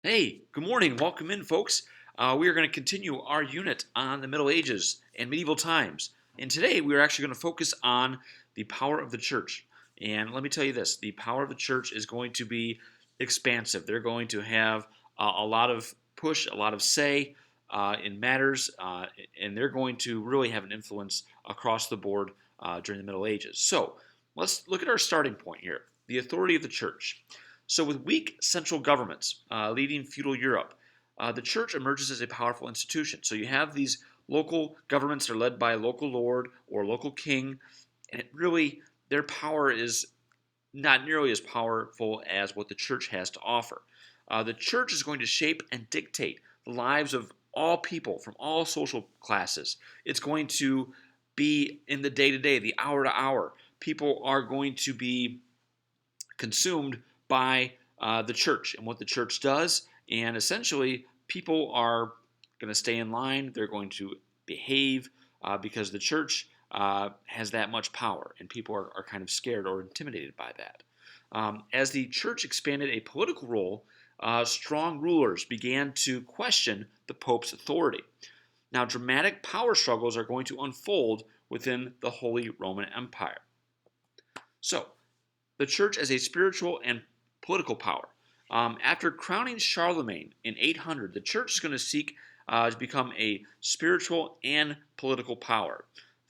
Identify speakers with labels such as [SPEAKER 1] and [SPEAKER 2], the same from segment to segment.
[SPEAKER 1] Hey, good morning. Welcome in, folks. We are going to continue our unit on the Middle Ages and medieval times. And today we are actually going to focus on the power of the church. And let me tell you this, the power of the church is going to be expansive. They're going to have a lot of push, a lot of say in matters, and they're going to really have an influence across the board during the Middle Ages. So let's look at our starting point here, the authority of the church. So, with weak central governments leading feudal Europe, the church emerges as a powerful institution. So, you have these local governments that are led by a local lord or local king, and their power is not nearly as powerful as what the church has to offer. The church is going to shape and dictate the lives of all people from all social classes. It's going to be in the day to day, the hour to hour. People are going to be consumed by the church and what the church does. And essentially, people are going to stay in line. They're going to behave because the church has that much power, and people are kind of scared or intimidated by that. As the church expanded a political role, strong rulers began to question the Pope's authority. Now, dramatic power struggles are going to unfold within the Holy Roman Empire. So, the church as a spiritual and political power. After crowning Charlemagne in 800, the church is going to seek to become a spiritual and political power.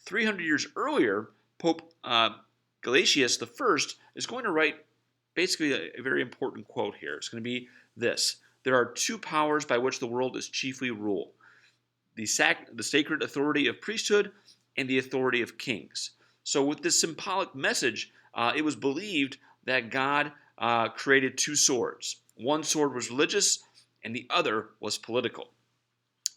[SPEAKER 1] 300 years earlier, Pope Gelasius I is going to write basically a very important quote here. It's going to be this: "There are two powers by which the world is chiefly ruled: the sacred authority of priesthood and the authority of kings." So, with this symbolic message, it was believed that God created two swords. One sword was religious, and the other was political.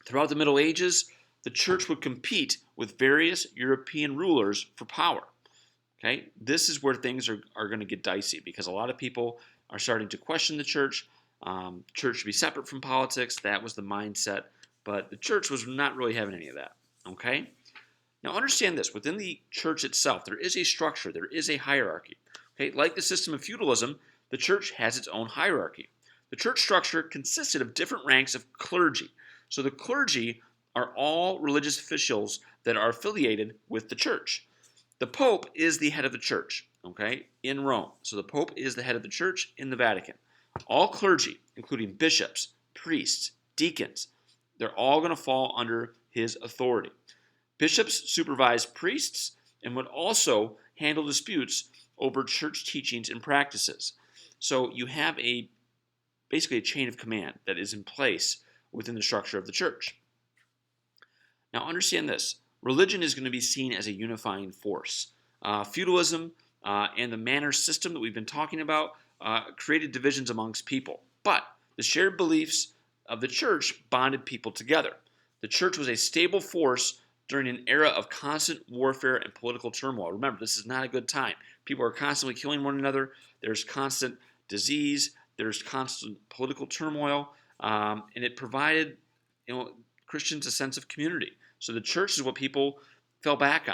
[SPEAKER 1] Throughout the Middle Ages, the church would compete with various European rulers for power. Okay, this is where things are going to get dicey because a lot of people are starting to question the church. Church should be separate from politics. That was the mindset, but the church was not really having any of that. Okay. Now understand this, within the church itself, there is a structure, there is a hierarchy. Okay, like the system of feudalism, the church has its own hierarchy. The church structure consisted of different ranks of clergy. So the clergy are all religious officials that are affiliated with the church. The Pope is the head of the church, okay, in Rome. So the Pope is the head of the church in the Vatican. All clergy, including bishops, priests, deacons, they're all going to fall under his authority. Bishops supervise priests and would also handle disputes over church teachings and practices. So you have basically a chain of command that is in place within the structure of the church. Now understand this: religion is going to be seen as a unifying force. Feudalism and the manor system that we've been talking about created divisions amongst people, but the shared beliefs of the church bonded people together. The church was a stable force during an era of constant warfare and political turmoil. Remember, this is not a good time. People are constantly killing one another. There's constant disease. There's constant political turmoil, and it provided, Christians a sense of community. So the church is what people fell back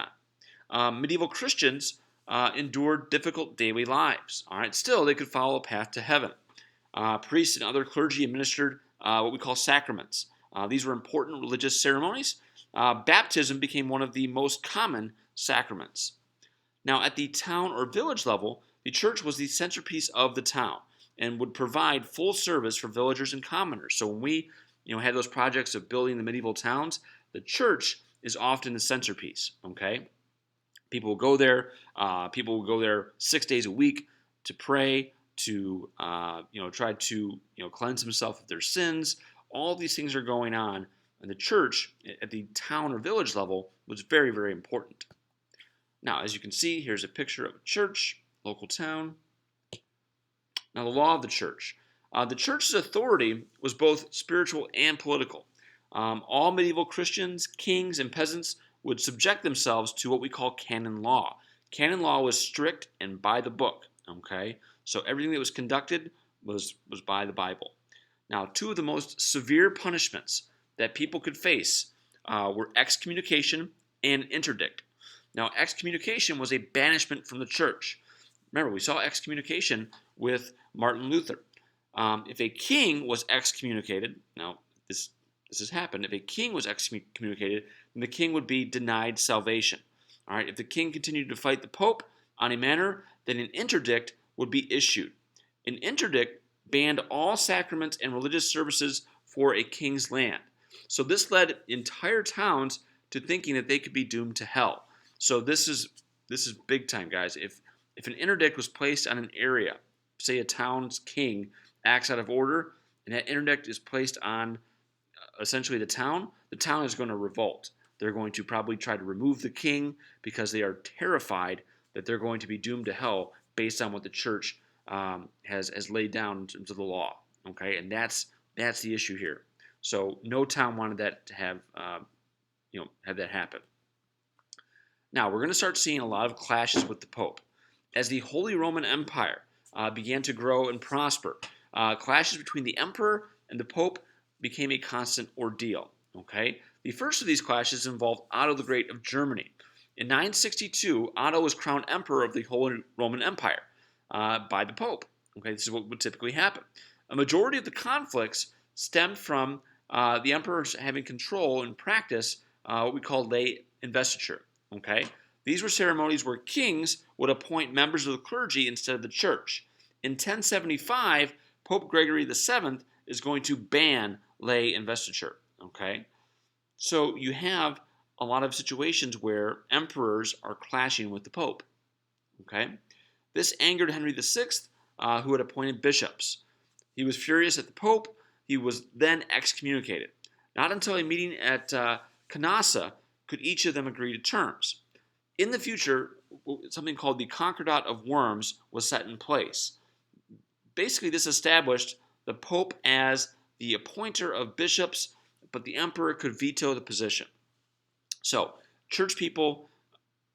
[SPEAKER 1] on. Medieval Christians endured difficult daily lives. All right, still they could follow a path to heaven. Priests and other clergy administered what we call sacraments. These were important religious ceremonies. Baptism became one of the most common sacraments. Now, at the town or village level, the church was the centerpiece of the town and would provide full service for villagers and commoners. So when we had those projects of building the medieval towns, the church is often the centerpiece. Okay, people will go there. People will go there 6 days a week to pray, to try to cleanse themselves of their sins. All these things are going on. And the church at the town or village level was very, very important. Now, as you can see, here's a picture of a church, local town. Now, the law of the church. The church's authority was both spiritual and political. All medieval Christians, kings, and peasants would subject themselves to what we call canon law. Canon law was strict and by the book. Okay, so everything that was conducted was by the Bible. Now, two of the most severe punishments that people could face were excommunication and interdict. Now, excommunication was a banishment from the church. Remember, we saw excommunication with Martin Luther. If a king was excommunicated, now this has happened. If a king was excommunicated, then the king would be denied salvation. All right. If the king continued to fight the pope on a matter, then an interdict would be issued. An interdict banned all sacraments and religious services for a king's land. So this led entire towns to thinking that they could be doomed to hell. So this is big time, guys. If an interdict was placed on an area, say a town's king acts out of order, and that interdict is placed on essentially the town is going to revolt. They're going to probably try to remove the king because they are terrified that they're going to be doomed to hell based on what the church has laid down in terms of the law. Okay, and that's the issue here. So no town wanted that to have have that happen. Now we're going to start seeing a lot of clashes with the Pope as the Holy Roman Empire began to grow and prosper. Clashes between the emperor and the Pope became a constant ordeal. Okay, the first of these clashes involved Otto the Great of Germany. In 962, Otto was crowned emperor of the Holy Roman Empire by the Pope. Okay, this is what would typically happen. A majority of the conflicts stemmed from the emperors having control and practice what we call lay investiture. Okay, these were ceremonies where kings would appoint members of the clergy instead of the church. In 1075, Pope Gregory VII is going to ban lay investiture. Okay, so you have a lot of situations where emperors are clashing with the Pope. Okay, this angered Henry VI, who had appointed bishops. He was furious at the Pope. He was then excommunicated. Not until a meeting at Canossa could each of them agree to terms. In the future, something called the Concordat of Worms was set in place. Basically, this established the Pope as the appointer of bishops, but the emperor could veto the position. So, church people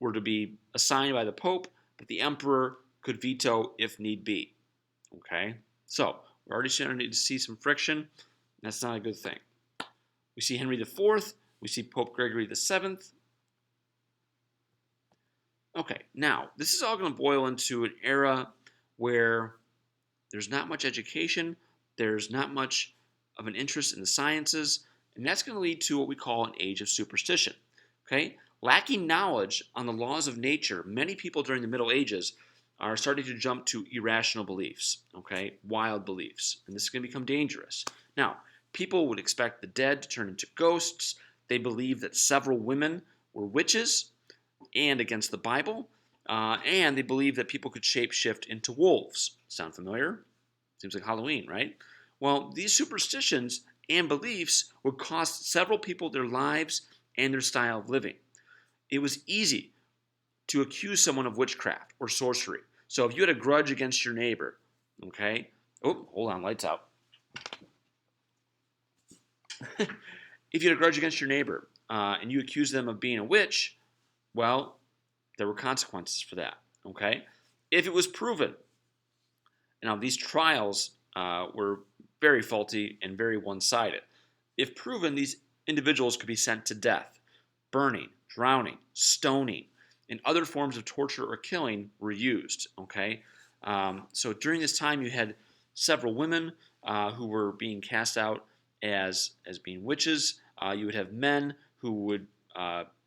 [SPEAKER 1] were to be assigned by the Pope, but the emperor could veto if need be. Okay? So, we're already starting to see some friction. That's not a good thing. We see Henry IV. We see Pope Gregory VII. Okay, now, this is all going to boil into an era where there's not much education, there's not much of an interest in the sciences, and that's going to lead to what we call an age of superstition. Okay? Lacking knowledge on the laws of nature, many people during the Middle Ages are starting to jump to irrational beliefs, okay? Wild beliefs, and this is going to become dangerous. Now, people would expect the dead to turn into ghosts. They believed that several women were witches and against the Bible, and they believed that people could shapeshift into wolves. Sound familiar? Seems like Halloween, right? Well, these superstitions and beliefs would cost several people their lives and their style of living. It was easy to accuse someone of witchcraft or sorcery. So if you had a grudge against your neighbor, okay? Oh, hold on, lights out. If you had a grudge against your neighbor and you accused them of being a witch, well, there were consequences for that, okay? If it was proven, now these trials were very faulty and very one-sided. If proven, these individuals could be sent to death. Burning, drowning, stoning, and other forms of torture or killing were used, okay? So during this time, you had several women who were being cast out as being witches. You would have men who would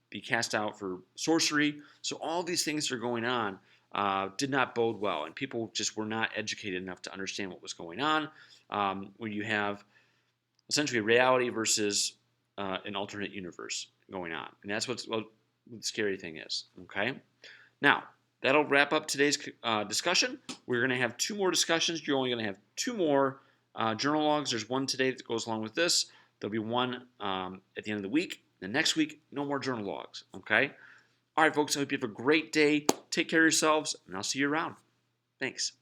[SPEAKER 1] be cast out for sorcery. So all these things that are going on did not bode well, and people just were not educated enough to understand what was going on. When you have essentially reality versus an alternate universe going on, and that's what the scary thing is. Okay, now that'll wrap up today's discussion. We're going to have two more discussions. You're only going to have two more journal logs. There's one today that goes along with this. There'll be one at the end of the week. The next week, no more journal logs. Okay. All right, folks. I hope you have a great day. Take care of yourselves, and I'll see you around. Thanks.